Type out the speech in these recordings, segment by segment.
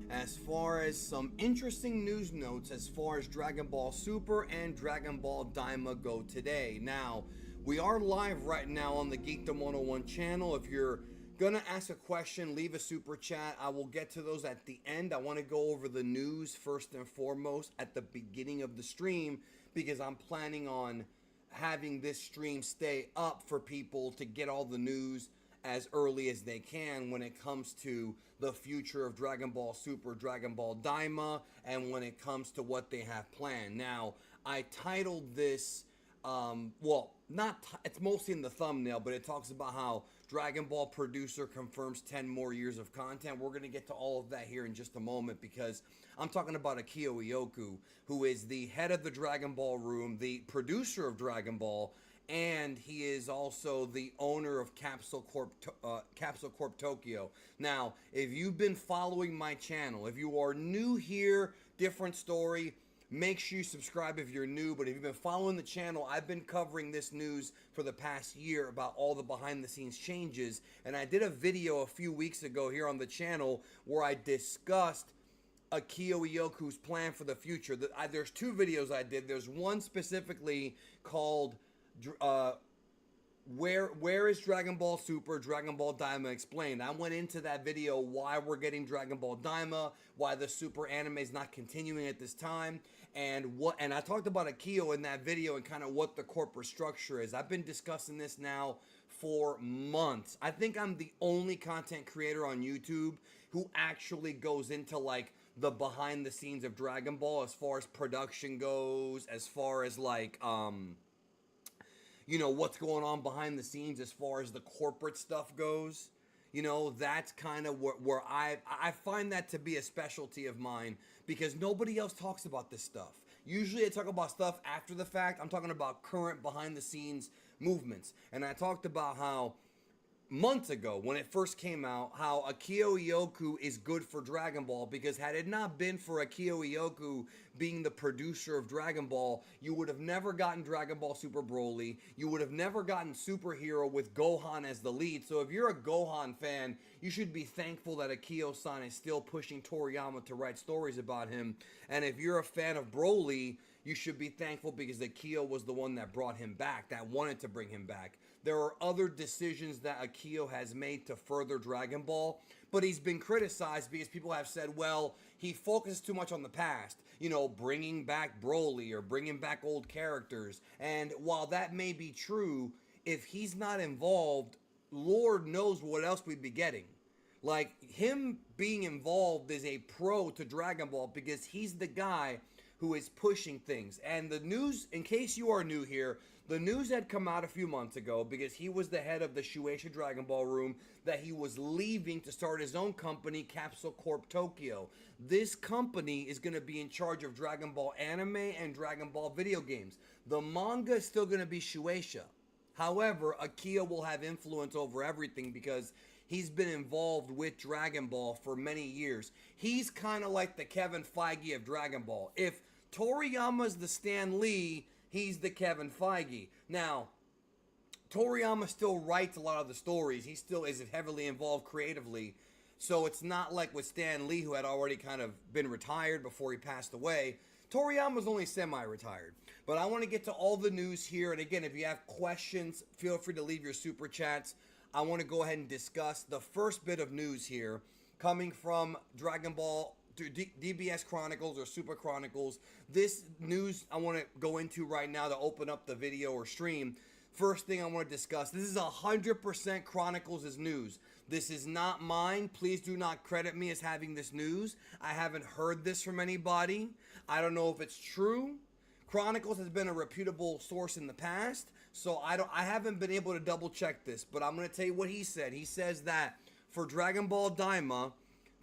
as far as some interesting news notes as far as Dragon Ball Super and Dragon Ball Daima go today. Now, we are live right now on the Geekdom 101 channel. If you're gonna ask a question, leave a super chat. I will get to those at the end. I want to go over the news first and foremost at the beginning of the stream because I'm planning on having this stream stay up for people to get all the news as early as they can when it comes to the future of Dragon Ball Super, Dragon Ball Daima, and when it comes to what they have planned. Now, I titled this, it's mostly in the thumbnail, but it talks about how Dragon Ball producer confirms 10 more years of content. We're going to get to all of that here in just a moment because I'm talking about Akio Ioku, who is the head of the Dragon Ball room, the producer of Dragon Ball, and he is also the owner of Capsule Corp Tokyo. Now, if you've been following my channel, if you are new here, different story, make sure you subscribe if you're new. But if you've been following the channel, I've been covering this news for the past year about all the behind the scenes changes. And I did a video a few weeks ago here on the channel where I discussed Akio Ioku's plan for the future. There's two videos I did. There's one specifically called where is Dragon Ball Super, Dragon Ball Daima explained. I went into that video why we're getting Dragon Ball Daima, why the Super anime is not continuing at this time, and I talked about Akio in that video and kind of what the corporate structure is. I've been discussing this now for months. I think I'm the only content creator on YouTube who actually goes into like the behind the scenes of Dragon Ball as far as production goes, as far as like what's going on behind the scenes as far as the corporate stuff goes. That's kind of where I find that to be a specialty of mine because nobody else talks about this stuff. Usually I talk about stuff after the fact. I'm talking about current behind the scenes movements. And I talked about how months ago when it first came out, how Akio Ioku is good for Dragon Ball because had it not been for Akio Ioku being the producer of Dragon Ball, you would have never gotten Dragon Ball Super Broly. You would have never gotten Superhero with Gohan as the lead. So if you're a Gohan fan, you should be thankful that Akio-san is still pushing Toriyama to write stories about him. And if you're a fan of Broly, you should be thankful because Akio was the one that brought him back, that wanted to bring him back. There are other decisions that Akio has made to further Dragon Ball, but he's been criticized because people have said, well, he focuses too much on the past, bringing back Broly or bringing back old characters. And while that may be true, if he's not involved, Lord knows what else we'd be getting. Like, him being involved is a pro to Dragon Ball because he's the guy who is pushing things. And the news, in case you are new here, the news had come out a few months ago because he was the head of the Shueisha Dragon Ball room that he was leaving to start his own company, Capsule Corp Tokyo. This company is going to be in charge of Dragon Ball anime and Dragon Ball video games. The manga is still going to be Shueisha. However, Akio will have influence over everything because he's been involved with Dragon Ball for many years. He's kind of like the Kevin Feige of Dragon Ball. If Toriyama's the Stan Lee, he's the Kevin Feige. Now, Toriyama still writes a lot of the stories. He still is heavily involved creatively. So it's not like with Stan Lee, who had already kind of been retired before he passed away. Toriyama's only semi-retired. But I want to get to all the news here. And again, if you have questions, feel free to leave your super chats. I want to go ahead and discuss the first bit of news here coming from Dragon Ball DBS Chronicles or Super Chronicles. This news I want to go into right now to open up the video or stream. First thing I want to discuss, this is 100% Chronicles' news. This is not mine. Please do not credit me as having this news. I haven't heard this from anybody. I don't know if it's true. Chronicles has been a reputable source in the past, so I haven't been able to double check this, but I'm going to tell you what he said. He says that for Dragon Ball Daima,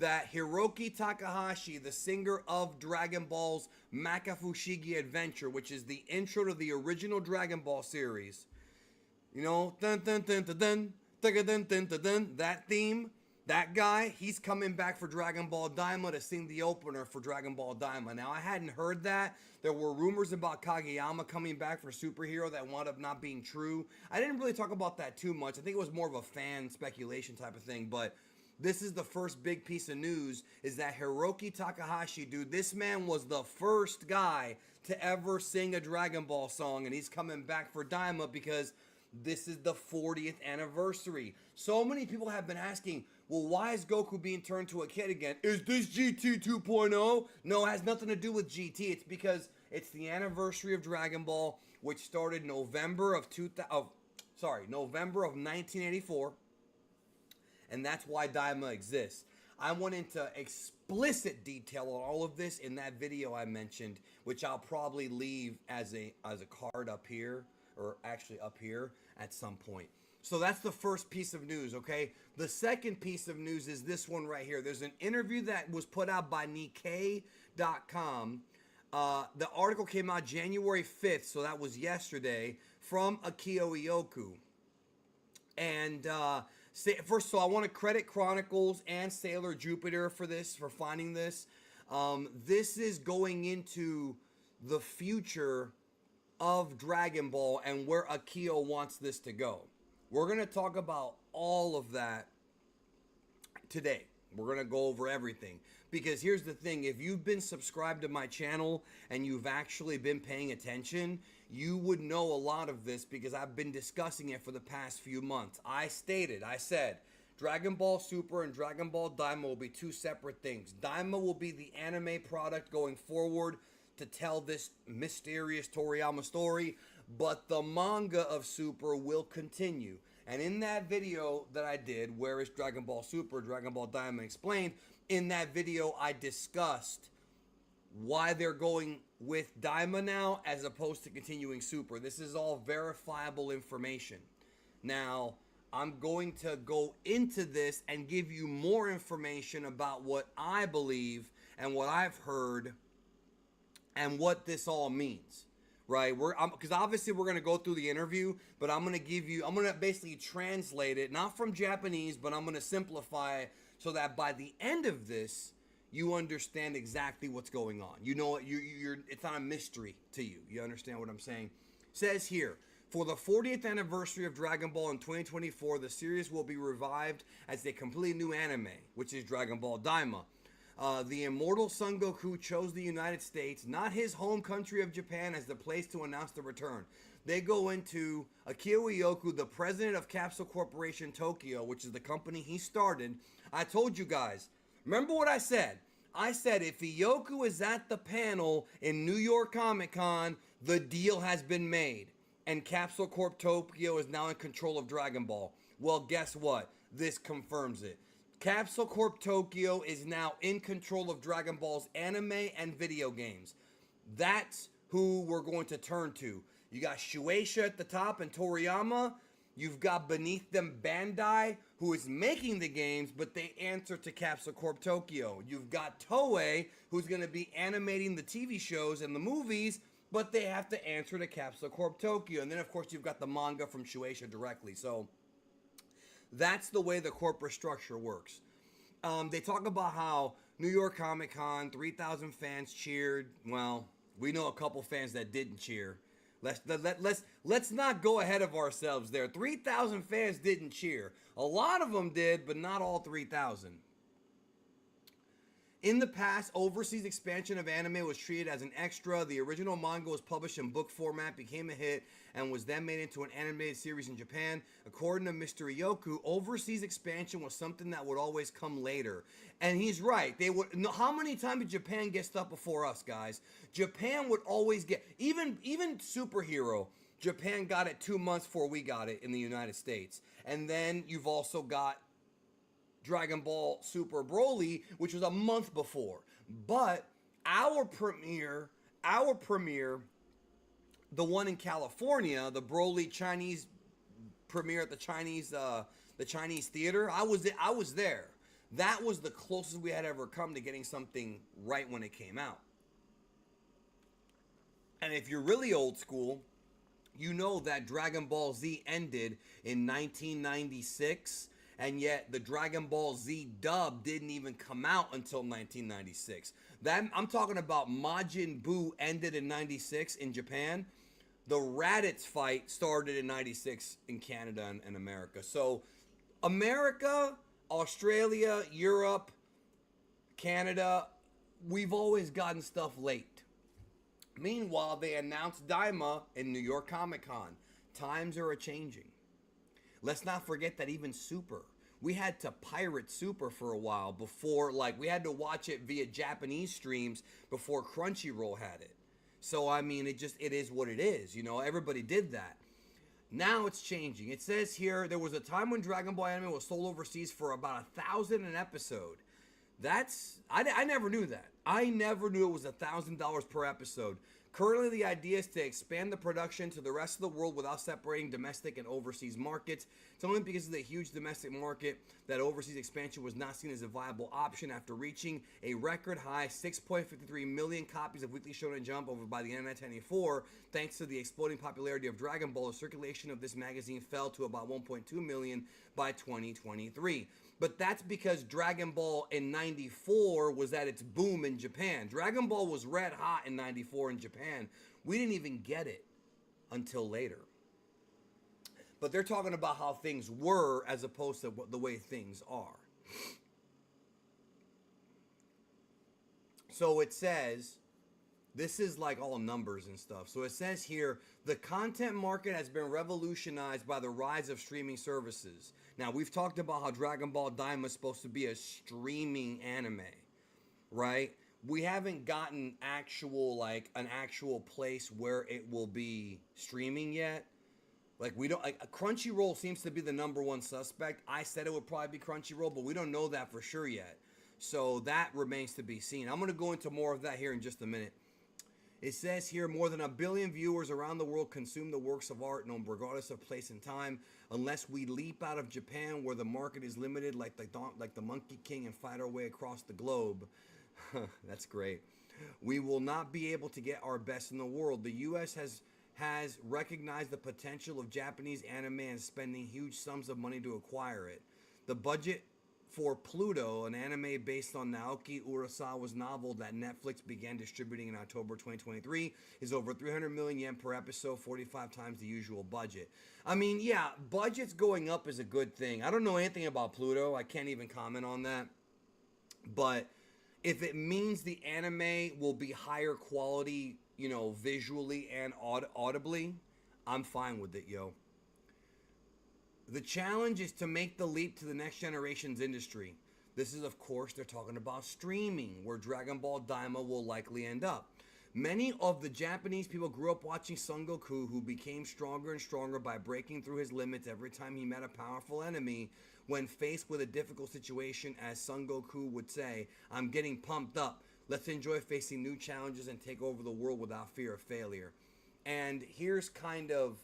that Hiroki Takahashi, the singer of Dragon Ball's Makafushigi Adventure, which is the intro to the original Dragon Ball series, dun dun dun dun dun dun dun dun dun dun, that theme, that guy, he's coming back for Dragon Ball Daima to sing the opener for Dragon Ball Daima. Now, I hadn't heard that. There were rumors about Kageyama coming back for Superhero that wound up not being true. I didn't really talk about that too much. I think it was more of a fan speculation type of thing, but this is the first big piece of news, is that Hiroki Takahashi, dude, this man was the first guy to ever sing a Dragon Ball song, and he's coming back for Daima because this is the 40th anniversary. So many people have been asking, well, why is Goku being turned to a kid again? Is this GT 2.0? No, it has nothing to do with GT. It's because it's the anniversary of Dragon Ball, which started November of 1984. And that's why Daima exists. I went into explicit detail on all of this in that video I mentioned, which I'll probably leave as a card up here, or actually up here at some point. So that's the first piece of news, okay? The second piece of news is this one right here. There's an interview that was put out by Nikkei.com. The article came out January 5th, so that was yesterday, from Akio Ioku. And first of all, I want to credit Chronicles and Sailor Jupiter for this, for finding this. This is going into the future of Dragon Ball and where Akio wants this to go. We're going to talk about all of that today. We're going to go over everything. Because here's the thing, if you've been subscribed to my channel and you've actually been paying attention, you would know a lot of this because I've been discussing it for the past few months. I said, Dragon Ball Super and Dragon Ball Daima will be two separate things. Daima will be the anime product going forward to tell this mysterious Toriyama story, but the manga of Super will continue. And in that video that I did, Where is Dragon Ball Super, Dragon Ball Daima Explained, in that video I discussed why they're going with Daima now as opposed to continuing Super. This is all verifiable information. Now, I'm going to go into this and give you more information about what I believe and what I've heard and what this all means, right? Because obviously we're going to go through the interview, but I'm going to basically translate it, not from Japanese, but I'm going to simplify it so that by the end of this, you understand exactly what's going on. You know, it's not a mystery to you. You understand what I'm saying? It says here, for the 40th anniversary of Dragon Ball in 2024, the series will be revived as a completely new anime, which is Dragon Ball Daima. The immortal Son Goku chose the United States, not his home country of Japan, as the place to announce the return. They go into Akio Ioku, the president of Capsule Corporation Tokyo, which is the company he started. I told you guys, remember what I said? I said if Ioku is at the panel in New York Comic Con, the deal has been made. And Capsule Corp Tokyo is now in control of Dragon Ball. Well, guess what? This confirms it. Capsule Corp Tokyo is now in control of Dragon Ball's anime and video games. That's who we're going to turn to. You got Shueisha at the top and Toriyama. You've got beneath them Bandai, who is making the games, but they answer to Capsule Corp Tokyo. You've got Toei, who's going to be animating the TV shows and the movies, but they have to answer to Capsule Corp Tokyo. And then, of course, you've got the manga from Shueisha directly. So that's the way the corporate structure works. They talk about how New York Comic Con, 3,000 fans cheered. Well, we know a couple fans that didn't cheer. Let's not go ahead of ourselves there. 3,000 fans didn't cheer. A lot of them did, but not all 3,000. In the past, overseas expansion of anime was treated as an extra. The original manga was published in book format, became a hit, and was then made into an animated series in Japan. According to Mr. Ioku, overseas expansion was something that would always come later. And he's right. They would. How many times did Japan get stuff before us, guys? Japan would always get, even Superhero, Japan got it 2 months before we got it in the United States. And then you've also got Dragon Ball Super Broly, which was a month before. But our premiere, the one in California, the Broly Chinese premiere at the Chinese theater, I was there. That was the closest we had ever come to getting something right when it came out. And if you're really old school, you know that Dragon Ball Z ended in 1996. And yet the Dragon Ball Z dub didn't even come out until 1996. I'm talking about Majin Buu ended in 96 in Japan. The Raditz fight started in 96 in Canada and America. So America Australia, Europe, Canada, we've always gotten stuff late. Meanwhile, they announced Daima in New York Comic Con. Times are a-changing. Let's not forget that even Super, we had to pirate Super for a while before, like, we had to watch it via Japanese streams before Crunchyroll had it. So, I mean, it is what it is. You know, everybody did that. Now it's changing. It says here, there was a time when Dragon Ball anime was sold overseas for about $1,000 an episode. I never knew that. I never knew it was $1,000 per episode. Currently, the idea is to expand the production to the rest of the world without separating domestic and overseas markets. It's only because of the huge domestic market that overseas expansion was not seen as a viable option after reaching a record high 6.53 million copies of Weekly Shonen Jump over by the end of 1994. Thanks to the exploding popularity of Dragon Ball, the circulation of this magazine fell to about 1.2 million by 2023. But that's because Dragon Ball in 94 was at its boom in Japan. Dragon Ball was red hot in 94 in Japan. We didn't even get it until later. But they're talking about how things were as opposed to the way things are. So it says, this is like all numbers and stuff. So it says here, the content market has been revolutionized by the rise of streaming services. Now, we've talked about how Dragon Ball Daima is supposed to be a streaming anime, right? We haven't gotten an actual place where it will be streaming yet. Like, Crunchyroll seems to be the number one suspect. I said it would probably be Crunchyroll, but we don't know that for sure yet. So that remains to be seen. I'm going to go into more of that here in just a minute. It says here, more than 1 billion viewers around the world consume the works of art, known regardless of place and time. Unless we leap out of Japan, where the market is limited, like the Monkey King, and fight our way across the globe. That's great. We will not be able to get our best in the world. The U.S. has recognized the potential of Japanese anime and spending huge sums of money to acquire it. The budget for Pluto, an anime based on Naoki Urasawa's novel that Netflix began distributing in October 2023, is over 300 million yen per episode, 45 times the usual budget. I mean, yeah, budgets going up is a good thing. I don't know anything about Pluto. I can't even comment on that. But if it means the anime will be higher quality, you know, visually and audibly, I'm fine with it, yo. The challenge is to make the leap to the next generation's industry. This is, of course, they're talking about streaming, where Dragon Ball Daima will likely end up. Many of the Japanese people grew up watching Son Goku, who became stronger and stronger by breaking through his limits every time he met a powerful enemy. When faced with a difficult situation, as Son Goku would say, "I'm getting pumped up. Let's enjoy facing new challenges and take over the world without fear of failure." And here's kind of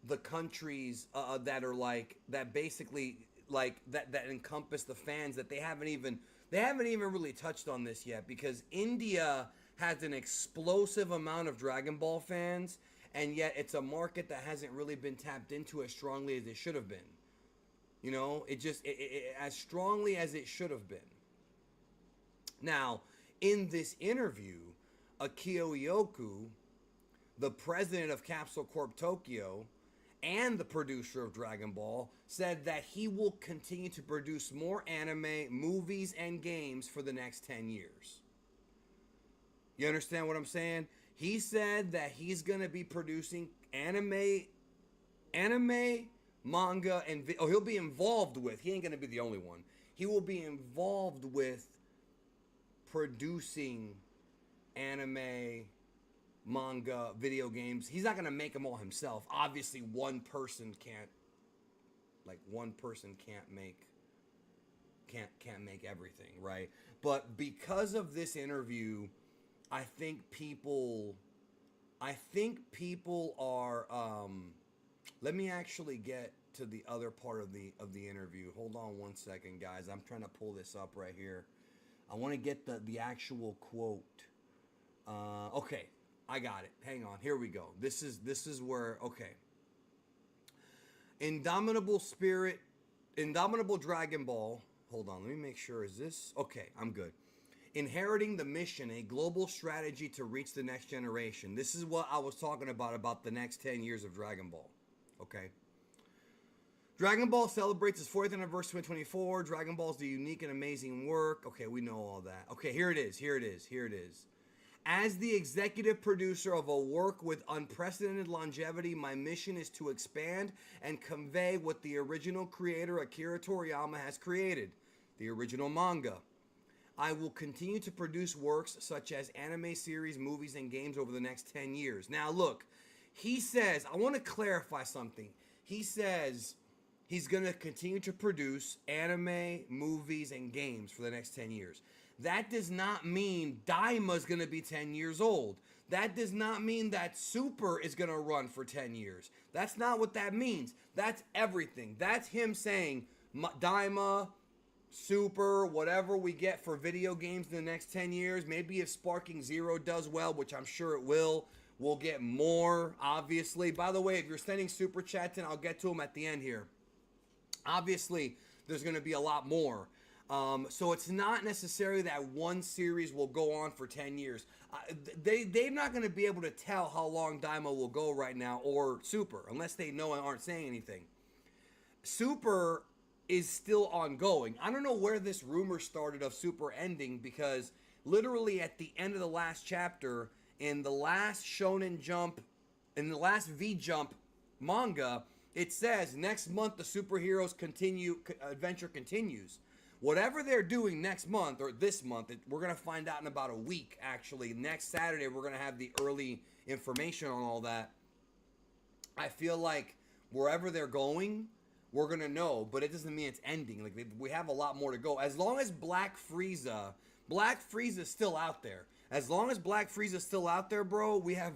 the countries that are that basically that encompass the fans that they haven't even really touched on this yet, because India has an explosive amount of Dragon Ball fans, and yet it's a market that hasn't really been tapped into as strongly as it should have been. You know, it as strongly as it should have been. Now, in this interview, Akio Ioku, the president of Capsule Corp Tokyo and the producer of Dragon Ball, said that he will continue to produce more anime, movies, and games for the next 10 years. You understand what I'm saying? He said that he's going to be producing anime, manga, and he'll be involved with, he ain't going to be the only one. He will be involved with producing anime, manga, video games. He's not going to make them all himself. Obviously, one person can't make everything, right? But because of this interview, I think people are let me actually get to the other part of the interview. Hold on one second, guys. I'm trying to pull this up right here. I want to get the actual quote. Okay, I got it. Hang on. Here we go. This is where, okay. Indomitable Dragon Ball. Hold on, let me make sure. Is this? Okay, I'm good. Inheriting the mission, a global strategy to reach the next generation. This is what I was talking about the next 10 years of Dragon Ball. Okay. Dragon Ball celebrates its 40th anniversary in 2024. Dragon Ball is the unique and amazing work. Okay, we know all that. Okay, here it is. As the executive producer of a work with unprecedented longevity, my mission is to expand and convey what the original creator Akira Toriyama has created, the original manga. I will continue to produce works such as anime series, movies, and games over the next 10 years. Now, look, he says, I want to clarify something. He says he's going to continue to produce anime, movies, and games for the next 10 years. That does not mean Daima's going to be 10 years old. That does not mean that Super is going to run for 10 years. That's not what that means. That's everything. That's him saying Daima, Super, whatever we get for video games in the next 10 years. Maybe if Sparking Zero does well, which I'm sure it will, we'll get more, obviously. By the way, if you're sending super chats in, I'll get to them at the end here. Obviously, there's going to be a lot more. So it's not necessarily that one series will go on for 10 years. They're not going to be able to tell how long Daima will go right now, or Super, unless they know and aren't saying anything. Super is still ongoing. I don't know where this rumor started of Super ending, because literally at the end of the last chapter, in the last Shonen Jump, in the last V-Jump manga, it says next month the superheroes adventure continues. Whatever they're doing next month, or this month, we're going to find out in about a week, actually. Next Saturday, we're going to have the early information on all that. I feel like wherever they're going, we're going to know, but it doesn't mean it's ending. Like, we have a lot more to go. As long as Black Frieza's still out there. As long as Black Frieza's still out there, bro, we have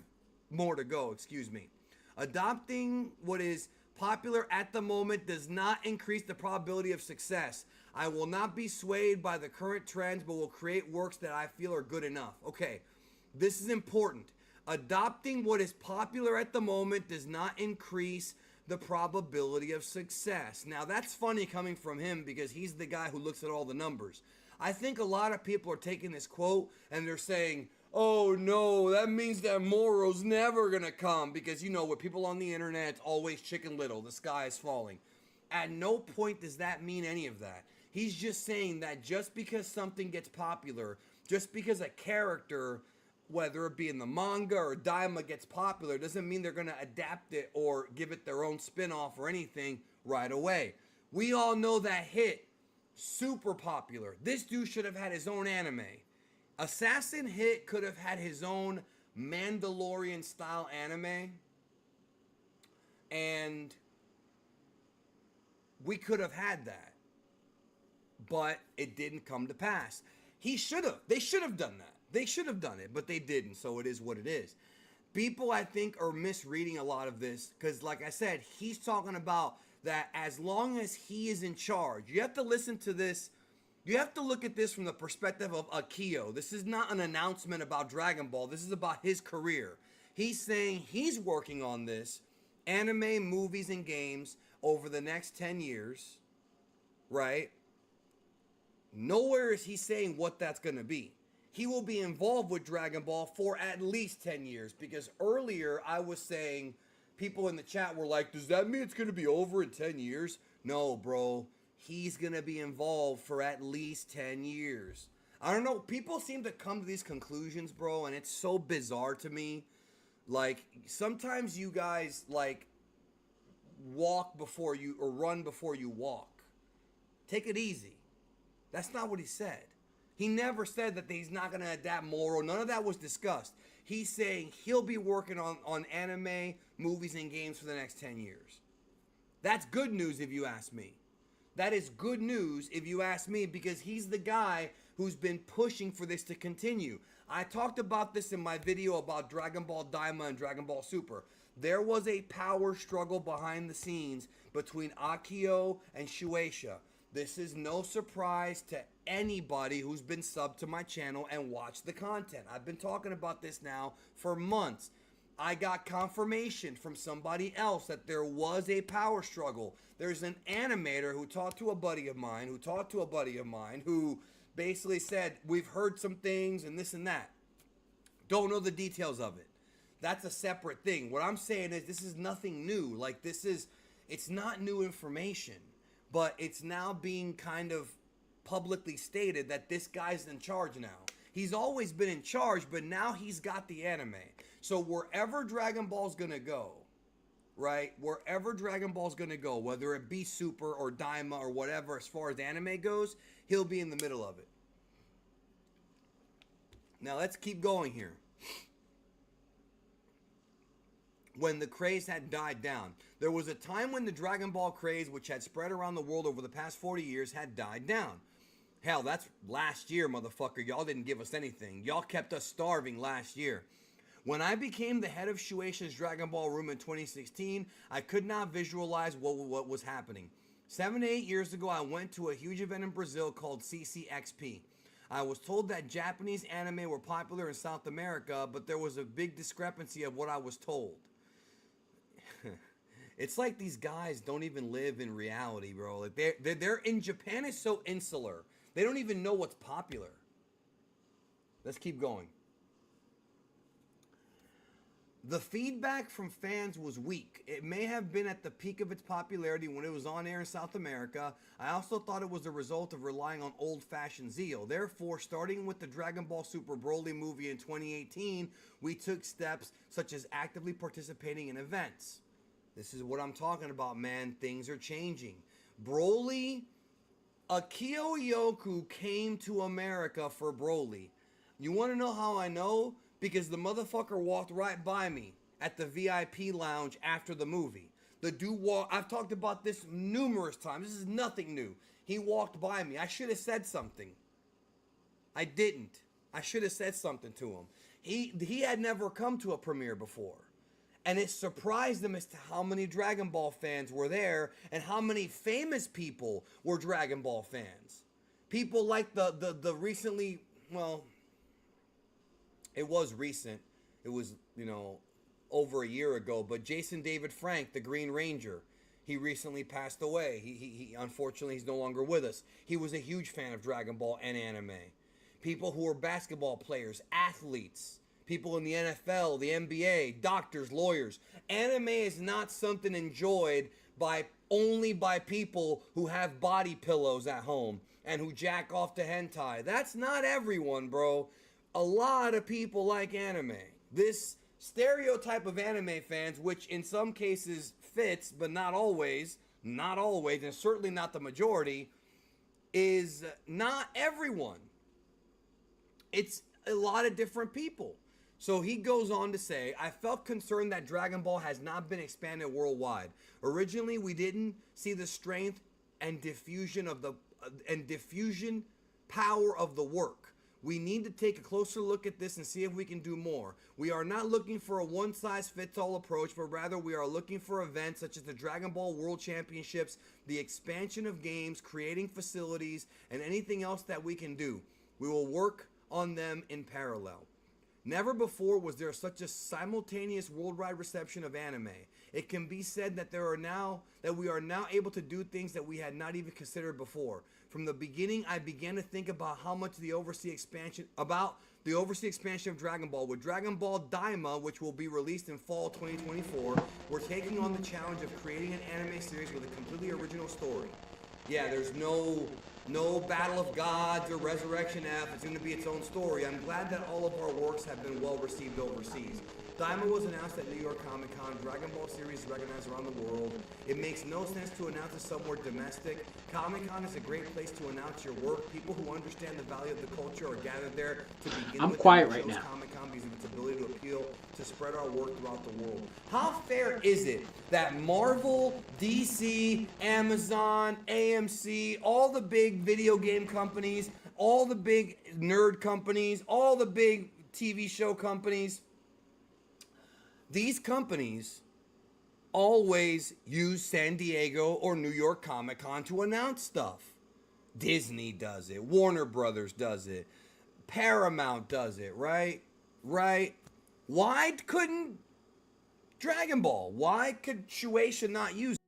more to go, excuse me. Adopting what is popular at the moment does not increase the probability of success. I will not be swayed by the current trends, but will create works that I feel are good enough. Okay, this is important. Adopting what is popular at the moment does not increase the probability of success. Now, that's funny coming from him, because he's the guy who looks at all the numbers. I think a lot of people are taking this quote and they're saying, oh no, that means that Moro's never gonna come, because, you know, with people on the internet, it's always Chicken Little, the sky is falling. At no point does that mean any of that. He's just saying that just because something gets popular, just because a character, whether it be in the manga or Daima, gets popular, doesn't mean they're gonna adapt it or give it their own spin-off or anything right away. We all know that hit, super popular. This dude should have had his own anime. Assassin Hit could have had his own Mandalorian style anime, and we could have had that, but it didn't come to pass. They should have done that. They should have done it, but they didn't, so it is what it is. People, I think, are misreading a lot of this, because like I said, he's talking about that as long as he is in charge. You have to listen to this. You have to look at this from the perspective of Akio. This is not an announcement about Dragon Ball. This is about his career. He's saying he's working on this, anime, movies, and games, over the next 10 years, right? Nowhere is he saying what that's going to be. He will be involved with Dragon Ball for at least 10 years, because earlier I was saying, people in the chat were like, does that mean it's going to be over in 10 years? No, bro. He's going to be involved for at least 10 years. I don't know. People seem to come to these conclusions, bro, and it's so bizarre to me. Like, sometimes you guys, like, walk before you, or run before you walk. Take it easy. That's not what he said. He never said that he's not going to adapt Moro. None of that was discussed. He's saying he'll be working on anime, movies, and games for the next 10 years. That's good news if you ask me. That is good news if you ask me, because he's the guy who's been pushing for this to continue. I talked about this in my video about Dragon Ball Daima and Dragon Ball Super. There was a power struggle behind the scenes between Akio and Shueisha. This is no surprise to anybody who's been subbed to my channel and watched the content. I've been talking about this now for months. I got confirmation from somebody else that there was a power struggle. There's an animator who talked to a buddy of mine, who basically said, we've heard some things and this and that. Don't know the details of it. That's a separate thing. What I'm saying is this is nothing new. Like, this is It's not new information, but it's now being kind of publicly stated that this guy's in charge now. He's always been in charge, but now he's got the anime. So wherever Dragon Ball's gonna go, right? Wherever Dragon Ball's gonna go, whether it be Super or Daima or whatever, as far as anime goes, he'll be in the middle of it. Now let's keep going here. When the craze had died down, there was a time when the Dragon Ball craze, which had spread around the world over the past 40 years, had died down. Hell, that's last year, motherfucker. Y'all didn't give us anything. Y'all kept us starving last year. When I became the head of Shueisha's Dragon Ball room in 2016, I could not visualize what was happening. 7 to 8 years ago, I went to a huge event in Brazil called CCXP. I was told that Japanese anime were popular in South America, but there was a big discrepancy of what I was told. It's like these guys don't even live in reality, bro. Like they're in Japan is so insular. They don't even know what's popular. Let's keep going. The feedback from fans was weak. It may have been at the peak of its popularity when it was on air in South America. I also thought it was a result of relying on old-fashioned zeal. Therefore, starting with the Dragon Ball Super Broly movie in 2018, we took steps such as actively participating in events. This is what I'm talking about, man. Things are changing. Broly, Akio Yoku came to America for Broly. You want to know how I know? Because the motherfucker walked right by me at the VIP lounge after the movie. The dude walked, I've talked about this numerous times. This is nothing new. He walked by me. I should have said something. I didn't. I should have said something to him. He had never come to a premiere before. And it surprised him as to how many Dragon Ball fans were there and how many famous people were Dragon Ball fans. People like the recently, well, it was recent. It was, over a year ago. But Jason David Frank, the Green Ranger, he recently passed away. He unfortunately, he's no longer with us. He was a huge fan of Dragon Ball and anime. People who were basketball players, athletes, people in the NFL, the NBA, doctors, lawyers. Anime is not something enjoyed only by people who have body pillows at home and who jack off to hentai. That's not everyone, bro. A lot of people like anime. This stereotype of anime fans, which in some cases fits, but not always, and certainly not the majority, is not everyone. It's a lot of different people. So he goes on to say, I felt concerned that Dragon Ball has not been expanded worldwide. Originally, we didn't see the strength and diffusion power of the work. We need to take a closer look at this and see if we can do more. We are not looking for a one-size-fits-all approach, but rather we are looking for events such as the Dragon Ball World Championships, the expansion of games, creating facilities, and anything else that we can do. We will work on them in parallel. Never before was there such a simultaneous worldwide reception of anime. It can be said that we are now able to do things that we had not even considered before. From the beginning, I began to think about how much the overseas expansion of Dragon Ball. With Dragon Ball Daima, which will be released in fall 2024, we're taking on the challenge of creating an anime series with a completely original story. Yeah, there's no Battle of Gods or Resurrection F. It's going to be its own story. I'm glad that all of our works have been well received overseas. Daima was announced at New York Comic Con. Dragon Ball series is recognized around the world. It makes no sense to announce it somewhere domestic. Comic Con is a great place to announce your work. People who understand the value of the culture are gathered there to begin I'm with. quiet right now. Comic Con because of its ability to appeal to spread our work throughout the world. How fair is it that Marvel, DC, Amazon, AMC, all the big video game companies, all the big nerd companies, all the big TV show companies, these companies always use San Diego or New York Comic Con to announce stuff. Disney does it. Warner Brothers does it. Paramount does it, right? Right? Why couldn't Dragon Ball? Why could Shueisha not use it?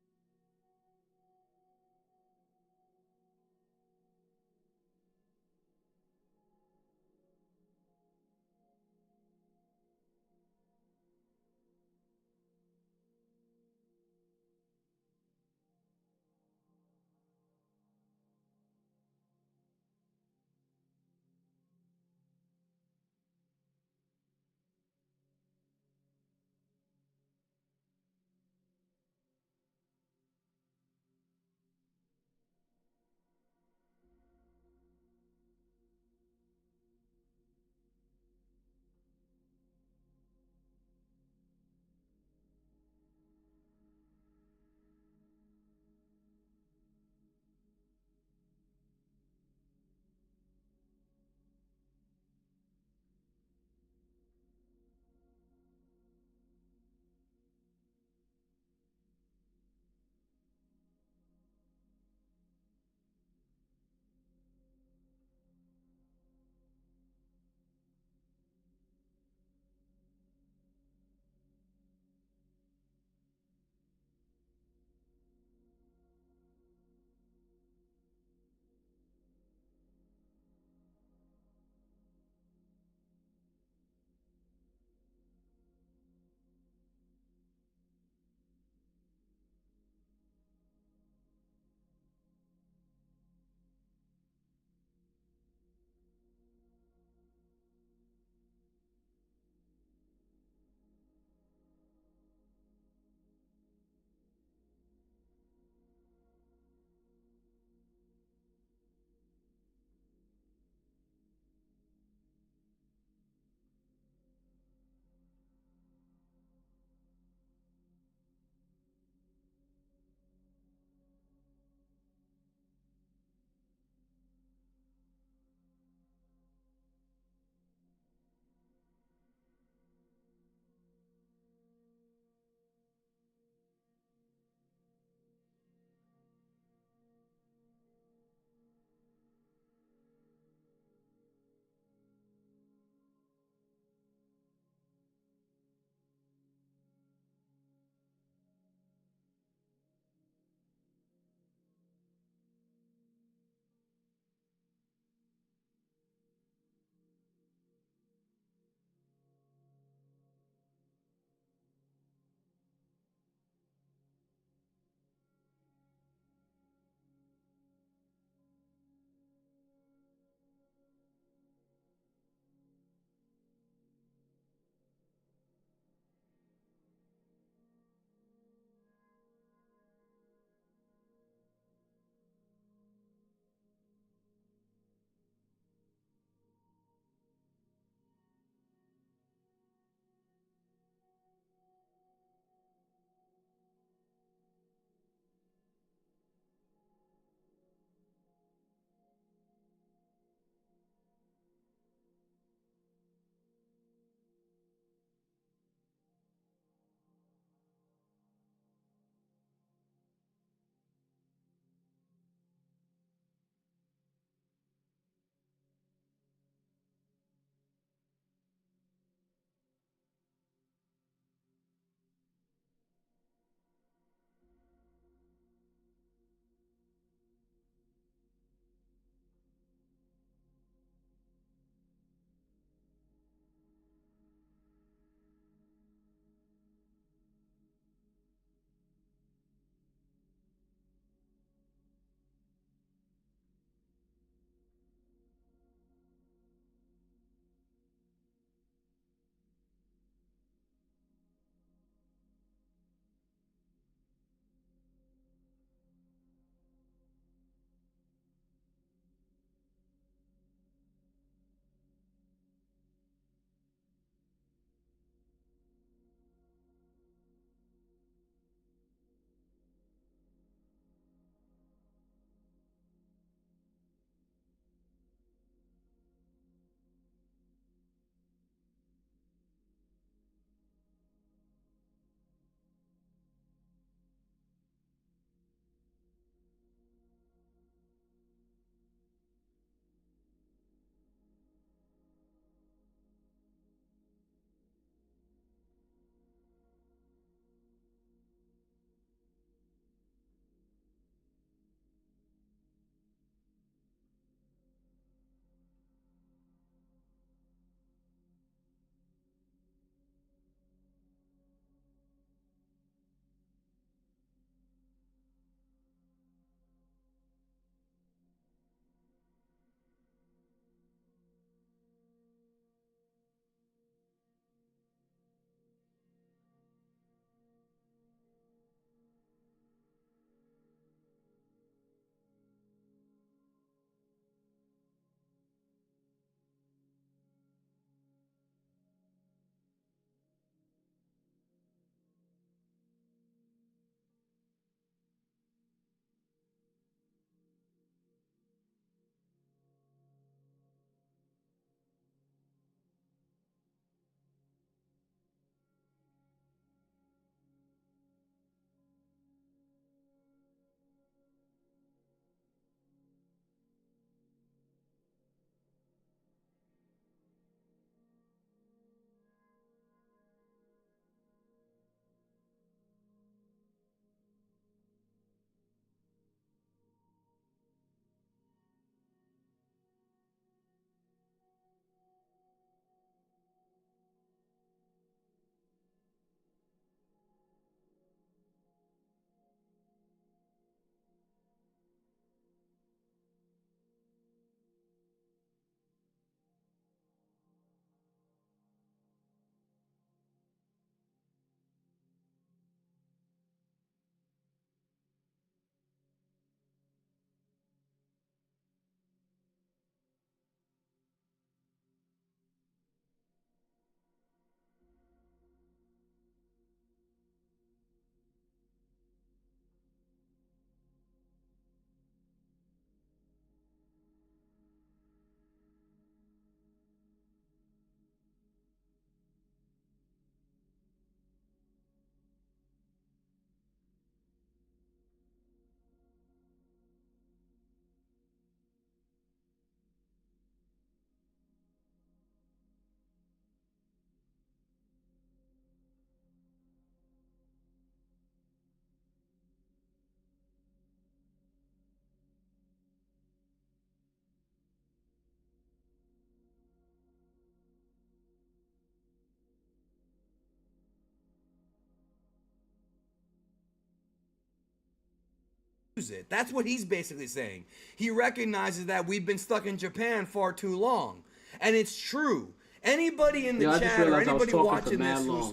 use it. That's what he's basically saying. He recognizes that we've been stuck in Japan far too long. And it's true. Anybody in the chat or anybody watching this who's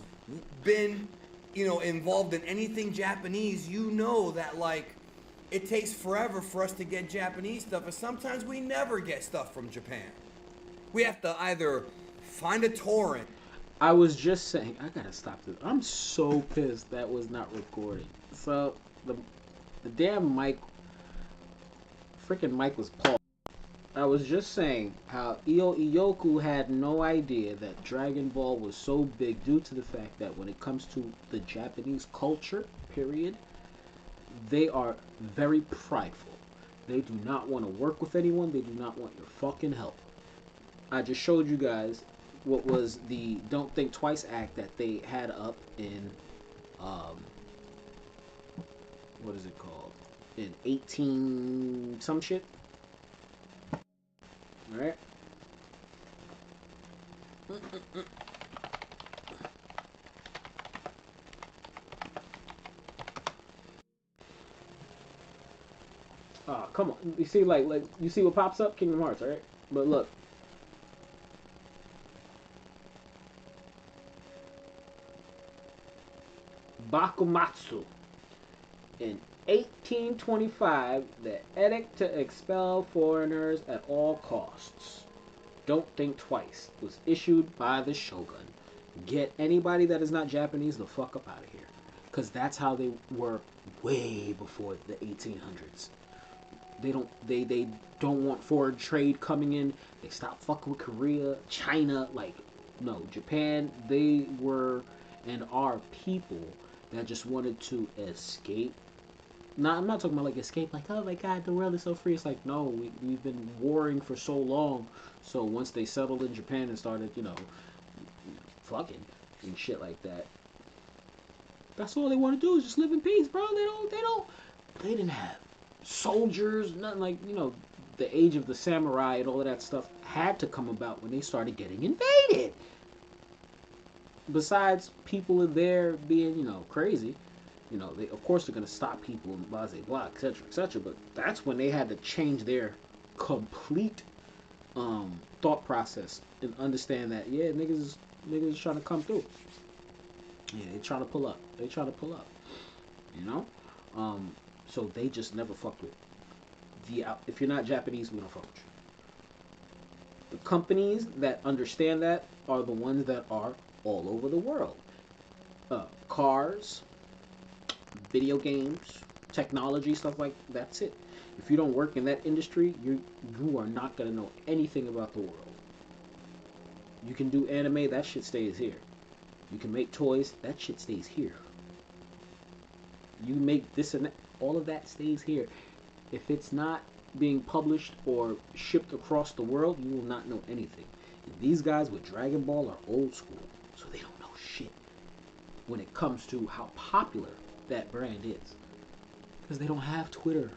been, involved in anything Japanese, you know that, like, it takes forever for us to get Japanese stuff, and sometimes we never get stuff from Japan. We have to either find a torrent. I was just saying, I gotta stop this. I'm so pissed that was not recording. So the damn mic, freaking mic was paused. I was just saying how Iyoku had no idea that Dragon Ball was so big due to the fact that when it comes to the Japanese culture, period, they are very prideful. They do not want to work with anyone. They do not want your fucking help. I just showed you guys what was the Don't Think Twice Act that they had up in, what is it called? In 18 some shit. Alright? Oh, come on. You see, like you see what pops up? Kingdom Hearts, right? But look. Bakumatsu. In 1825, the edict to expel foreigners at all costs. Don't think twice. Was issued by the shogun. Get anybody that is not Japanese the fuck up out of here. Because that's how they were way before the 1800s. They don't want foreign trade coming in. They stopped fucking with Korea, China. Like, no, Japan, they were and are people that just wanted to escape. Now, I'm not talking about like escape, like, oh my god, the world is so free. It's like, no, we've been warring for so long. So once they settled in Japan and started, fucking and shit like that, that's all they want to do is just live in peace, bro. They didn't have soldiers, nothing like, the age of the samurai and all of that stuff had to come about when they started getting invaded. Besides people in there being, crazy, they of course they're gonna stop people and blah blah, etc., etc. But that's when they had to change their complete thought process and understand that niggas is trying to come through. Yeah, they trying to pull up. So they just never fucked with if you're not Japanese, we don't fuck with you. The companies that understand that are the ones that are all over the world. Cars, video games, technology, stuff like that's it. If you don't work in that industry, you are not gonna know anything about the world. You can do anime, that shit stays here. You can make toys, that shit stays here. You make this and that, all of that stays here. If it's not being published or shipped across the world, you will not know anything. And these guys with Dragon Ball are old school, so they don't know shit when it comes to how popular that brand is. Because they don't have Twitter.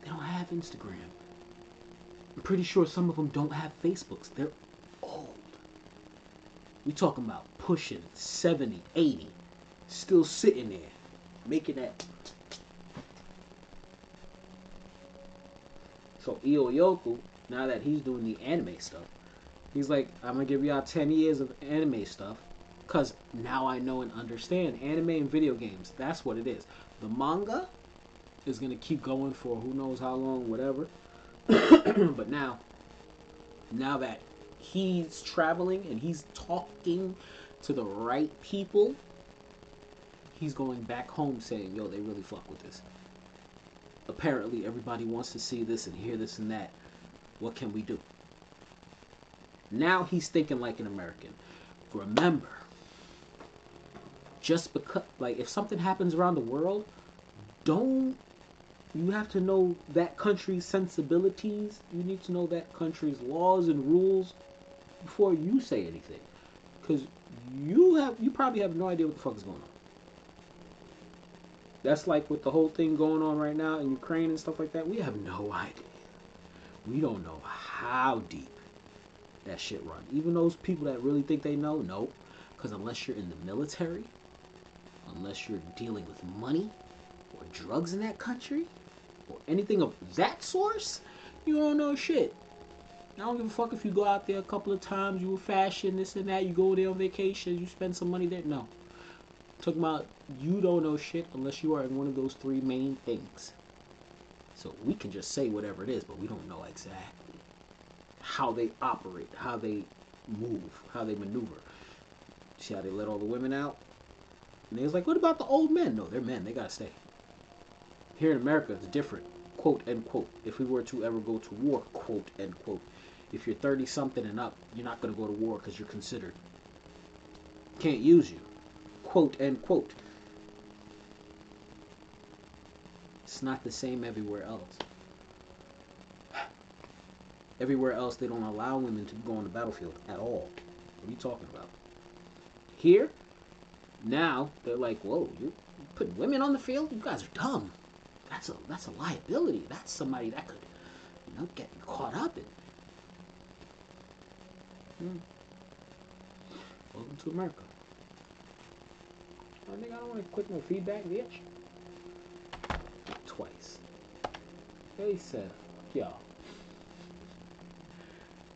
They don't have Instagram. I'm pretty sure some of them don't have Facebooks. They're old. We talking about pushing 70, 80, still sitting there, making that. So Iyoku, now that he's doing the anime stuff, he's like, I'm gonna give y'all 10 years of anime stuff, cause now I know and understand anime and video games. That's what it is. The manga is gonna keep going for who knows how long, whatever. But now that he's traveling and he's talking to the right people, he's going back home saying, yo, they really fuck with this. Apparently everybody wants to see this and hear this and that. What can we do? Now he's thinking like an American. Remember, just because, like, if something happens around the world, you have to know that country's sensibilities. You need to know that country's laws and rules before you say anything. Because you probably have no idea what the fuck is going on. That's like with the whole thing going on right now in Ukraine and stuff like that. We have no idea. We don't know how deep that shit run. Even those people that really think they know, no. Because unless you're in the military, unless you're dealing with money or drugs in that country, or anything of that source, you don't know shit. I don't give a fuck if you go out there a couple of times, you were fashion, this and that, you go there on vacation, you spend some money there. No. Talking about you don't know shit unless you are in one of those three main things. So we can just say whatever it is, but we don't know exactly how they operate, how they move, how they maneuver. See how they let all the women out? And they was like, what about the old men? No, they're men. They gotta stay. Here in America, it's different. Quote, end quote. If we were to ever go to war, quote, end quote. If you're 30-something and up, you're not gonna go to war because you're considered. Can't use you. Quote, end quote. It's not the same everywhere else. Everywhere else, they don't allow women to go on the battlefield at all. What are you talking about? Here, now, they're like, whoa, you're putting women on the field? You guys are dumb. That's a liability. That's somebody that could, get caught up in. Welcome to America. I think I don't want to click no feedback, bitch. Twice. They said, y'all.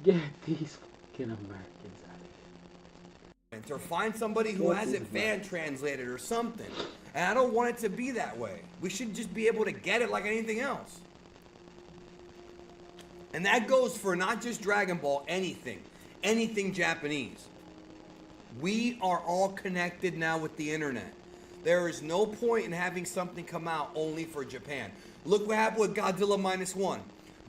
Get these fucking Americans out of here. Or find somebody who has it fan translated or something. And I don't want it to be that way. We should just be able to get it like anything else. And that goes for not just Dragon Ball, anything. Anything Japanese. We are all connected now with the internet. There is no point in having something come out only for Japan. Look what happened with Godzilla Minus One.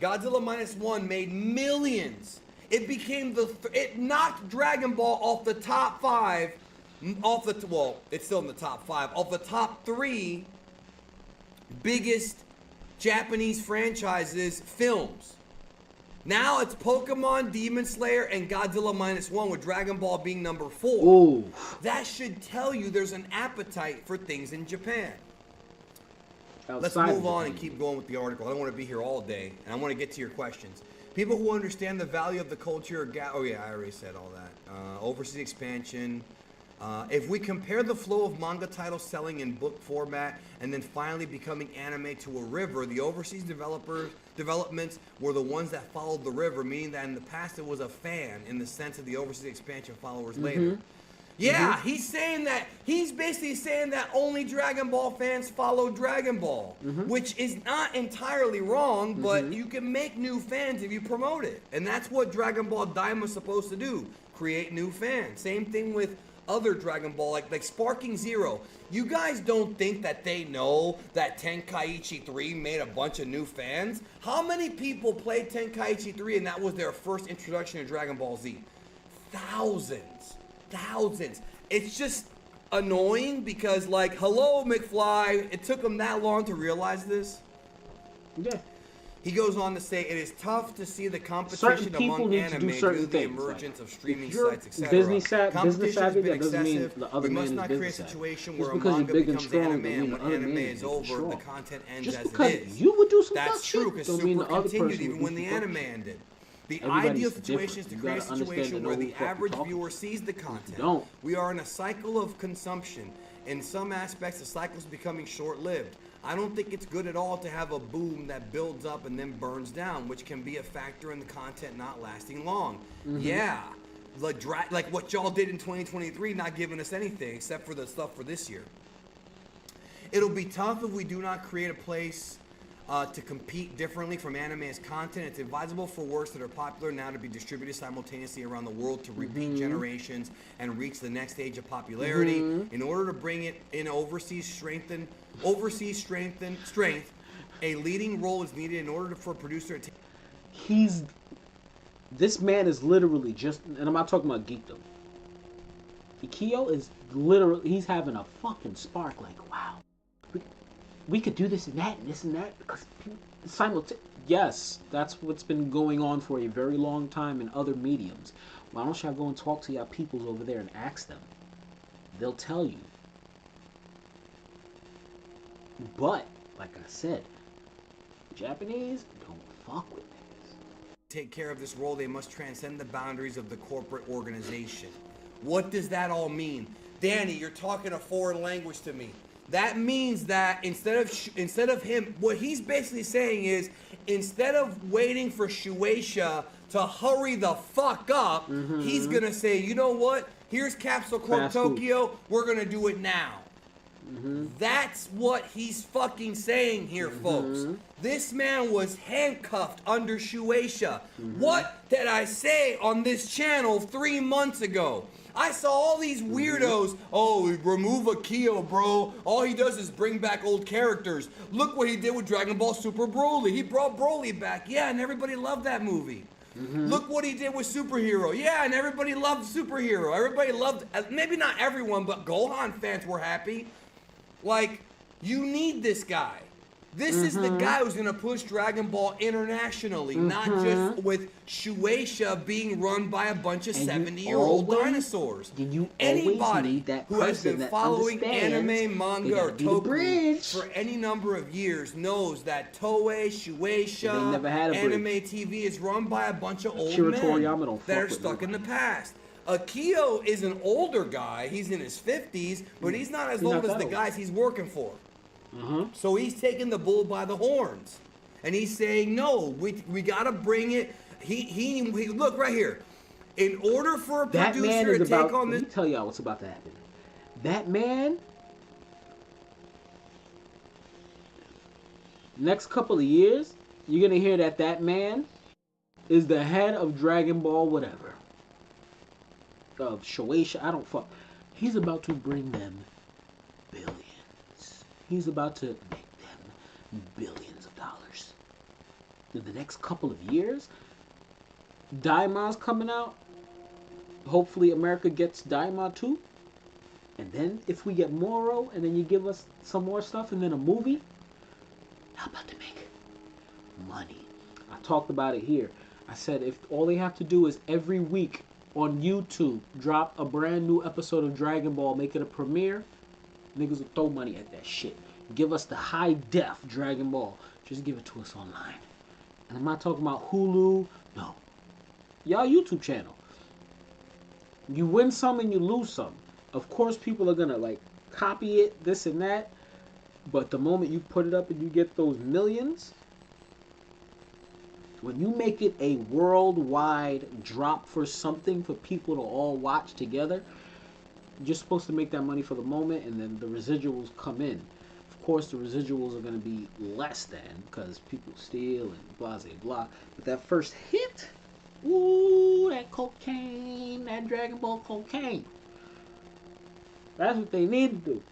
Godzilla Minus One made millions. It became it knocked Dragon Ball off the top 5, it's still in the top 5, off the top 3 biggest Japanese franchises films. Now it's Pokemon, Demon Slayer, and Godzilla Minus One, with Dragon Ball being number 4. Ooh. That should tell you there's an appetite for things in Japan. Let's Outside move of on Japan. and keep going with the article. I don't want to be here all day, and I want to get to your questions. People who understand the value of the culture, oh yeah, I already said all that. Overseas expansion. If we compare the flow of manga titles selling in book format and then finally becoming anime to a river, the overseas developments were the ones that followed the river, meaning that in the past it was a fan in the sense of the overseas expansion followers later. Yeah, he's basically saying that only Dragon Ball fans follow Dragon Ball, which is not entirely wrong, but you can make new fans if you promote it. And that's what Dragon Ball Daima is supposed to do, create new fans. Same thing with other Dragon Ball, like Sparking Zero. You guys don't think that they know that Tenkaichi 3 made a bunch of new fans? How many people played Tenkaichi 3 and that was their first introduction to Dragon Ball Z? Thousands. It's just annoying because, like, hello McFly, it took them that long to realize this. Yeah. He goes on to say, it is tough to see the competition among anime due to the emergence of streaming sites, etc. Business Competition has savvy, been that doesn't mean excessive. the other We must man not is create a business situation savvy. where a Just because manga you're big and becomes strong anime don't mean and the when other anime man is is over, strong. the content ends Just as because it is. you would do some That's fuck true, shit because don't mean Super the other continued person even would when do the some fuck anime shit. ended. The Everybody's ideal situation is to different. create a You gotta understand situation and where know the who the fuck average you're talking viewer to. sees the content. don't. We are in a cycle of consumption. In some aspects, the cycle is becoming short-lived. I don't think it's good at all to have a boom that builds up and then burns down, which can be a factor in the content not lasting long. Yeah, like what y'all did in 2023, not giving us anything except for the stuff for this year. It'll be tough if we do not create a place to compete differently from anime's content. It's advisable for works that are popular now to be distributed simultaneously around the world to repeat generations and reach the next stage of popularity. In order to bring it in overseas strength, a leading role is needed in order for a producer to This man is literally just, and I'm not talking about geekdom. Ikeo is literally, he's having a fucking spark, like, wow, we could do this and that and this and that because yes, that's what's been going on for a very long time in other mediums. Why don't y'all go and talk to y'all peoples over there and ask them? They'll tell you. But, like I said, Japanese don't fuck with niggas. take care of this role, they must transcend the boundaries of the corporate organization. What does that all mean? Danny, you're talking a foreign language to me. That means that instead of him, what he's basically saying is, instead of waiting for Shueisha to hurry the fuck up, he's gonna say, you know what? Here's Capsule Corp Fast food. Tokyo. We're gonna do it now. That's what he's fucking saying here, folks. This man was handcuffed under Shueisha. What did I say on this channel 3 months ago? I saw all these weirdos. Oh, remove Akio, bro. All he does is bring back old characters. Look what he did with Dragon Ball Super Broly. He brought Broly back. Yeah, and everybody loved that movie. Look what he did with Superhero. Yeah, and everybody loved Superhero. Everybody loved, maybe not everyone, but Gohan fans were happy. Like, you need this guy. This is the guy who's going to push Dragon Ball internationally, not just with Shueisha being run by a bunch of 70-year-old dinosaurs. Anybody who has been following anime, manga, or toku for any number of years knows that Toei, Shueisha, anime TV is run by a bunch of old men that are stuck in the past. Akio is an older guy. He's in his 50s, but he's not as old as the guys he's working for. So he's taking the bull by the horns, and he's saying, "No, we gotta bring it." He look right here. In order for a producer to take on this, let me tell y'all what's about to happen. That man, next couple of years, you're gonna hear that man is the head of Dragon Ball, whatever, of Shueisha. I don't fuck. He's about to bring them billions. He's about to make them billions of dollars. In the next couple of years, Daima's coming out. Hopefully America gets Daima too. And then if we get Moro, and then you give us some more stuff, and then a movie, how about to make money? I talked about it here. I said if all they have to do is every week on YouTube drop a brand new episode of Dragon Ball, make it a premiere, niggas will throw money at that shit. Give us the high def Dragon Ball. Just give it to us online. And I'm not talking about Hulu. No. Y'all YouTube channel. You win some and you lose some. Of course people are gonna like copy it, this and that. But the moment you put it up and you get those millions, when you make it a worldwide drop for something for people to all watch together, you're supposed to make that money for the moment, and then the residuals come in. Of course, the residuals are going to be less than, because people steal and blah, blah, blah. But that first hit, ooh, that cocaine, that Dragon Ball cocaine. That's what they need to do.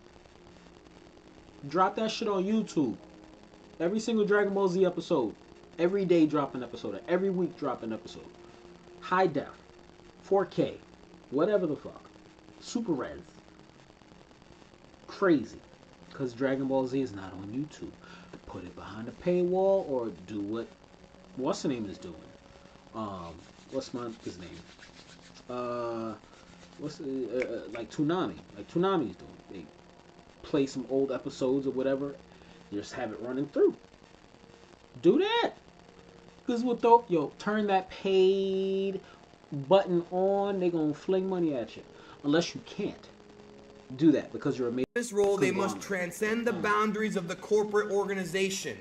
Drop that shit on YouTube. Every single Dragon Ball Z episode. Every day drop an episode. Every week drop an episode. High def. 4K. Whatever the fuck. Super res. Crazy. Because Dragon Ball Z is not on YouTube. Put it behind a paywall or do what's the name is doing. What's his name? Like Toonami. Like Toonami is doing. They play some old episodes or whatever. Just have it running through. Do that. Because with turn that paid button on, they gonna fling money at you. Unless you can't do that because you're a major. In this role, they must transcend the boundaries of the corporate organization.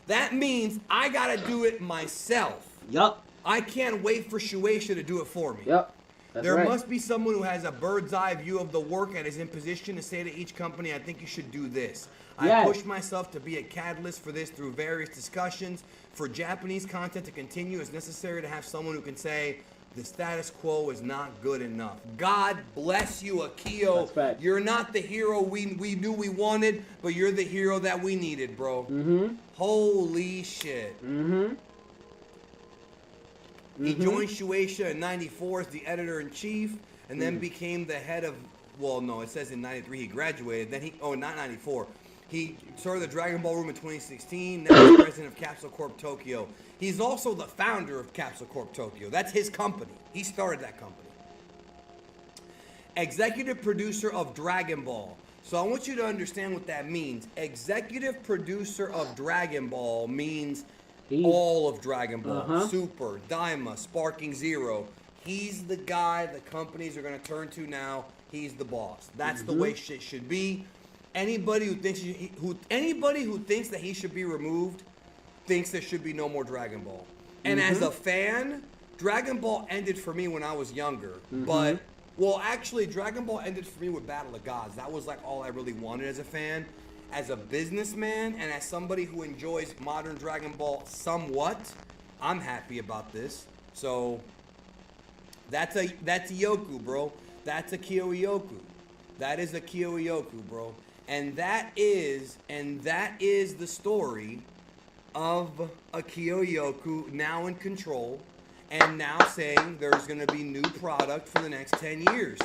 That means I gotta do it myself. Yup. I can't wait for Shueisha to do it for me. Yep. There must be someone who has a bird's eye view of the work and is in position to say to each company, I think you should do this. I pushed myself to be a catalyst for this through various discussions. For Japanese content to continue, it's necessary to have someone who can say, the status quo is not good enough. God bless you, Akio. You're not the hero we knew we wanted, but you're the hero that we needed, bro. Holy shit. He joined Shueisha in 94 as the editor-in-chief, and then became the head of, well, no, it says in 93 he graduated. Then not 94. He started the Dragon Ball Room in 2016, now he's president of Capsule Corp Tokyo. He's also the founder of Capsule Corp Tokyo. That's his company. He started that company. Executive producer of Dragon Ball. So I want you to understand what that means. Executive producer of Dragon Ball means all of Dragon Ball. Super, Daima, Sparking Zero. He's the guy the companies are going to turn to now. He's the boss. That's the way shit should be. anybody who thinks that he should be removed thinks there should be no more Dragon Ball. And as a fan, Dragon Ball ended for me when I was younger. But well, actually, Dragon Ball ended for me with Battle of Gods. That was like all I really wanted as a fan. As a businessman and as somebody who enjoys modern Dragon Ball somewhat, I'm happy about this. So that's Yoku, bro. That's a Kyoyoku. That is a Kyoyoku, bro. And that is the story of a Kyoyoku now in control and now saying there's going to be new product for the next 10 years.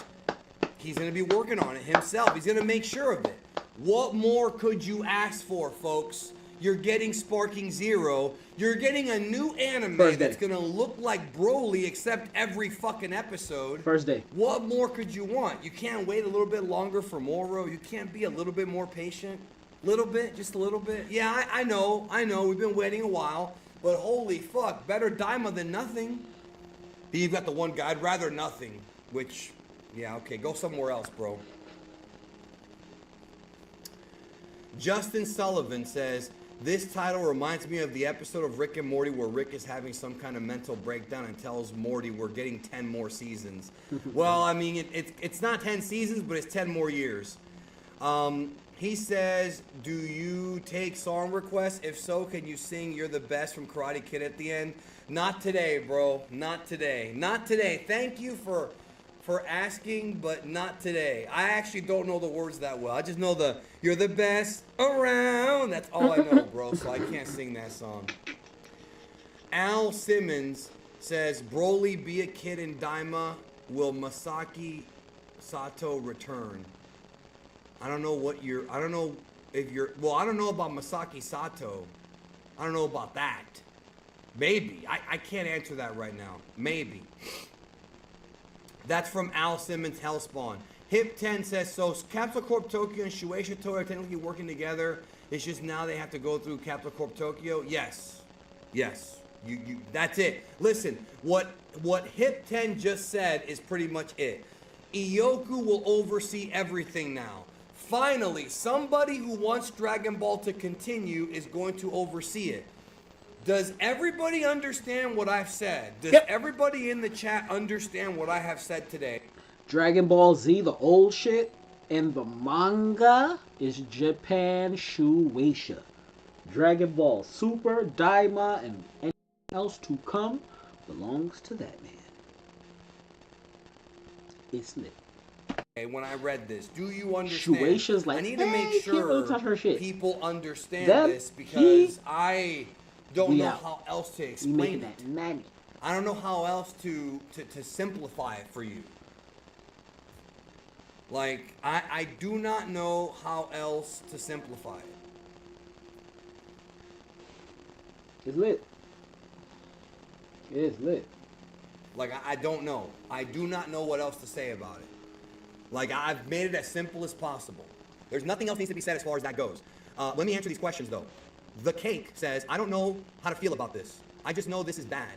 He's going to be working on it himself. He's going to make sure of it. What more could you ask for, folks? You're getting Sparking Zero. You're getting a new anime that's going to look like Broly except every fucking episode. First day. What more could you want? You can't wait a little bit longer for Moro. You can't be a little bit more patient. Little bit, just a little bit. Yeah, I know. We've been waiting a while. But holy fuck, better Daima than nothing. You've got the one guy, I'd rather nothing. Which, yeah, okay, go somewhere else, bro. Justin Sullivan says, this title reminds me of the episode of Rick and Morty where Rick is having some kind of mental breakdown and tells Morty we're getting 10 more seasons. Well, I mean, it's not 10 seasons, but it's 10 more years. He says, do you take song requests? If so, can you sing You're the Best from Karate Kid at the end? Not today, bro. Not today. Not today. Thank you for asking, but not today. I actually don't know the words that well. I just know the You're the Best around. That's all I know, bro, so I can't sing that song. Al Simmons says, Broly be a kid in Daima. Will Masaki Sato return? I don't know about Masaki Sato. I don't know about that. Maybe. I can't answer that right now. Maybe. That's from Al Simmons Hellspawn. Hip10 says, so Capsule Corp Tokyo and Shueisha Toei are technically working together. It's just now they have to go through Capsule Corp Tokyo. Yes. That's it. Listen, what Hip10 just said is pretty much it. Ioku will oversee everything now. Finally, somebody who wants Dragon Ball to continue is going to oversee it. Does everybody understand what I've said? Does everybody in the chat understand what I have said today? Dragon Ball Z, the old shit, and the manga is Japan Shueisha. Dragon Ball Super, Daima, and anything else to come belongs to that man. It's lit. When I read this, do you understand? Shueisha's like, I need to make sure touch her shit. people understand this because I don't know how else to explain it. Money. I don't know how else to simplify it for you. Like, I do not know how else to simplify it. It's lit. It is lit. Like, I don't know. I do not know what else to say about it. Like, I've made it as simple as possible. There's nothing else needs to be said as far as that goes. Let me answer these questions, though. The Cake says, I don't know how to feel about this. I just know this is bad.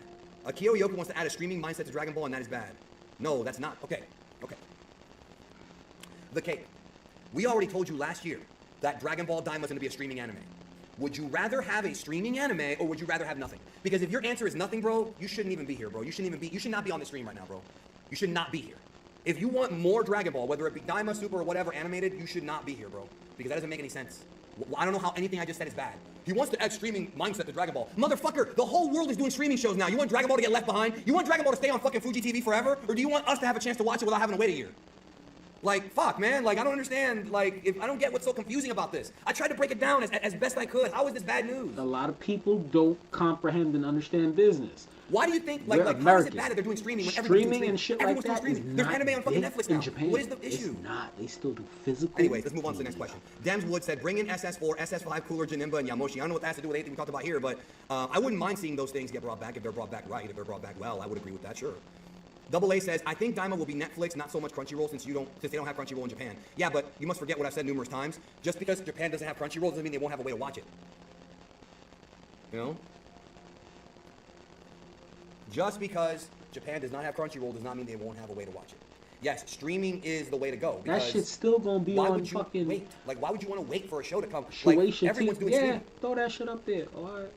Akio Yoku wants to add a streaming mindset to Dragon Ball, and that is bad. No, that's not. Okay. The Cake. We already told you last year that Dragon Ball Daima is going to be a streaming anime. Would you rather have a streaming anime, or would you rather have nothing? Because if your answer is nothing, bro, you shouldn't even be here, bro. You should not be on the stream right now, bro. You should not be here. If you want more Dragon Ball, whether it be Daima, Super, or whatever animated, you should not be here, bro. Because that doesn't make any sense. I don't know how anything I just said is bad. He wants to add streaming mindset to Dragon Ball. Motherfucker, the whole world is doing streaming shows now. You want Dragon Ball to get left behind? You want Dragon Ball to stay on fucking Fuji TV forever? Or do you want us to have a chance to watch it without having to wait a year? Like, fuck, man. Like, I don't understand. Like, I don't get what's so confusing about this. I tried to break it down as best I could. How is this bad news? A lot of people don't comprehend and understand business. Why do you think, like how is it bad that they're doing streaming when everyone's doing streaming? And shit everyone's like that doing streaming. There's anime on fucking Netflix now. In Japan. What is the issue? It's not. They still do physical. Anyways, let's move on to the next question. Dems Wood said, bring in SS4, SS5, Cooler, Janemba, and Yamoshi. I don't know what that has to do with anything we talked about here, but I wouldn't mind seeing those things get brought back if they're brought back right, if they're brought back well. I would agree with that, sure. Double A says, I think Daima will be Netflix, not so much Crunchyroll since they don't have Crunchyroll in Japan. Yeah, but you must forget what I've said numerous times. Just because Japan doesn't have Crunchyroll doesn't mean they won't have a way to watch it. You know? Just because Japan does not have Crunchyroll does not mean they won't have a way to watch it. yes, streaming is the way to go. That Because shit's still gonna be why on would you fucking wait? Like, why would you want to wait for a show to come? Like, Shueisha everyone's doing yeah, streaming. throw that shit up there. All right.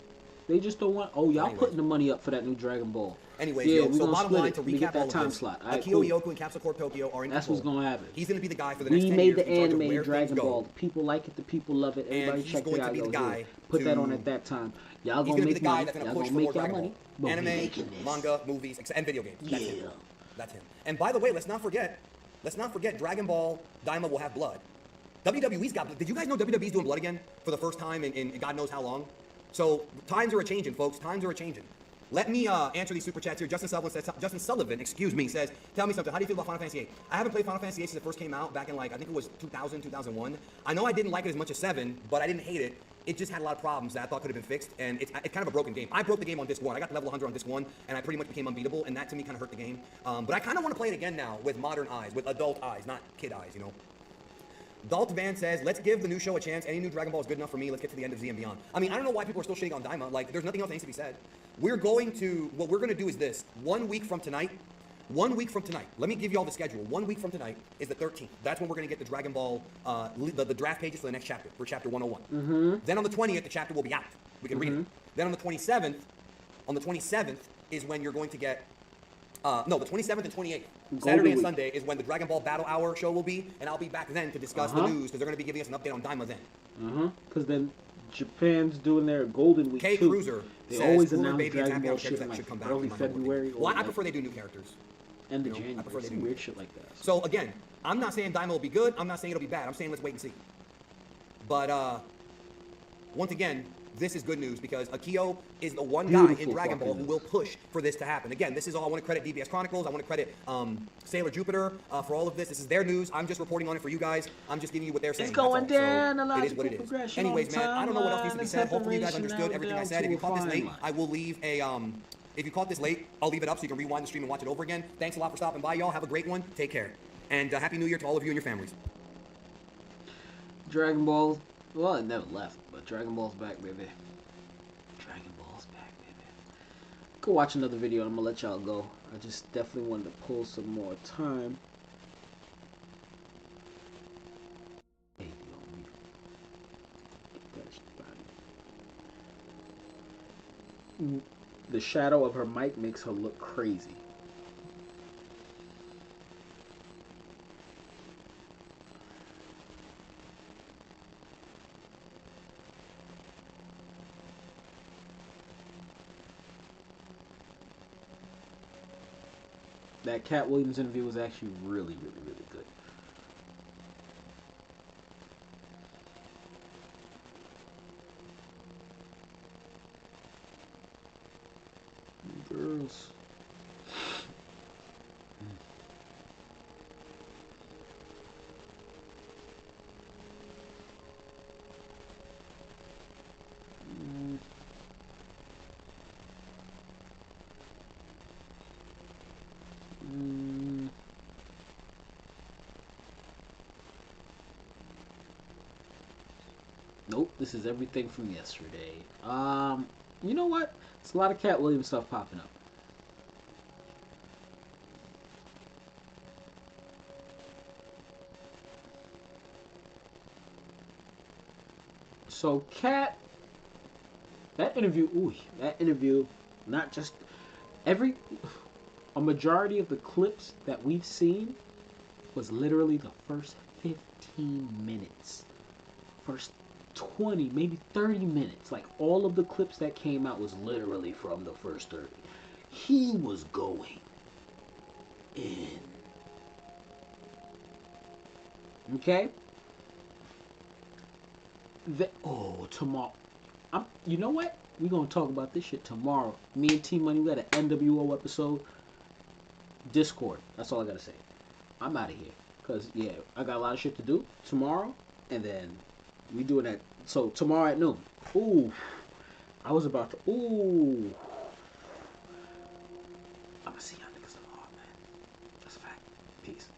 They just don't want. Oh, y'all Anyways. putting the money up for that new Dragon Ball. Anyways, Yeah, yo, we so gonna bottom split line, it. to Let me get recap that all of time this, slot. All right, Akio cool. Yoko and Capsule Corp Tokyo are in That's control. what's gonna happen. He's going to be the guy for the We next 10 made years the in charge of anime where Dragon things go. Ball. The people like it. The people love it. Everybody he's check going it to out. be the Yo, guy here. Put that on to- at that time. Y'all He's gonna going to be make the guy money. that's going Y'all to push gonna for make more y'all Dragon money. Ball. But we Anime, making this. manga, movies, and video games. That's Yeah. him. That's him. And by the way, let's not forget Dragon Ball Daima will have blood. WWE's got blood. Did you guys know WWE's doing blood again for the first time in God knows how long? So times are a-changing, folks. Times are a-changing. Let me answer these super chats here. Justin Sullivan, says, tell me something. How do you feel about Final Fantasy VIII? I haven't played Final Fantasy VIII since it first came out back in, like, I think it was 2000, 2001. I know I didn't like it as much as 7, but I didn't hate it. It just had a lot of problems that I thought could have been fixed, and it's kind of a broken game. I broke the game on disc 1. I got to level 100 on disc 1, and I pretty much became unbeatable, and that to me kind of hurt the game. But I kind of want to play it again now with modern eyes, with adult eyes, not kid eyes, you know? Dalt Van says, let's give the new show a chance. Any new Dragon Ball is good enough for me. Let's get to the end of Z and beyond. I mean, I don't know why people are still shitting on Daima. Like, there's nothing else that needs to be said. What we're going to do is this. 1 week from tonight, let me give you all the schedule. 1 week from tonight is the 13th. That's when we're going to get the Dragon Ball, the draft pages for the next chapter, for chapter 101. Mm-hmm. Then on the 20th, the chapter will be out. We can read it. Then on the 27th is when you're going to get, the 27th and 28th. Saturday and Sunday is when the Dragon Ball Battle Hour show will be, and I'll be back then to discuss the news, because they're going to be giving us an update on Daima then. Because then Japan's doing their Golden Week K too. Cruiser They says always Cooler announce Baby and Dragon Happy Ball Hour shit characters in that like should come back. early in my mind. February. Well, I like prefer they do new characters. end of I January. prefer they Some do weird that. shit like that. So again, I'm not saying Daima will be good. I'm not saying it'll be bad. I'm saying let's wait and see. But once again, this is good news because Akio is the one guy in Beautiful Dragon Ball who fucking will push for this to happen. Again, this is all I want to credit DBS Chronicles. I want to credit Sailor Jupiter for all of this. This is their news. I'm just reporting on it for you guys. I'm just giving you what they're saying. It's going That's all. down. So A lot it is what it is. progression Anyways, on man, I don't know what else needs to be timeline, said. Hopefully you guys separation, understood now everything I down said. to If you a caught this late, fine line. I will leave a if you caught this late, I'll leave it up so you can rewind the stream and watch it over again. Thanks a lot for stopping by, y'all. Have a great one. Take care. And Happy New Year to all of you and your families. Dragon Ball, well, it never left, but Dragon Ball's back, baby. Dragon Ball's back, baby. Go watch another video, and I'm gonna let y'all go. I just definitely wanted to pull some more time. Hey, yo, get that shit back. The shadow of her mic makes her look crazy. That Cat Williams interview was actually really, really, really good. Girls. Nope, this is everything from yesterday. You know what? It's a lot of Cat Williams stuff popping up. So Cat, that interview, not just a majority of the clips that we've seen was literally the first 15 minutes. First 20, maybe 30 minutes. Like all of the clips that came out was literally from the first 30. He was going in. Okay? Tomorrow. You know what? We're going to talk about this shit tomorrow. Me and T Money, we got an NWO episode. Discord. That's all I got to say. I'm out of here. Because, yeah, I got a lot of shit to do tomorrow. And then we doing that. So, tomorrow at noon. Ooh. I was about to. Ooh. I'm going to see y'all niggas tomorrow, man. That's a fact. Peace.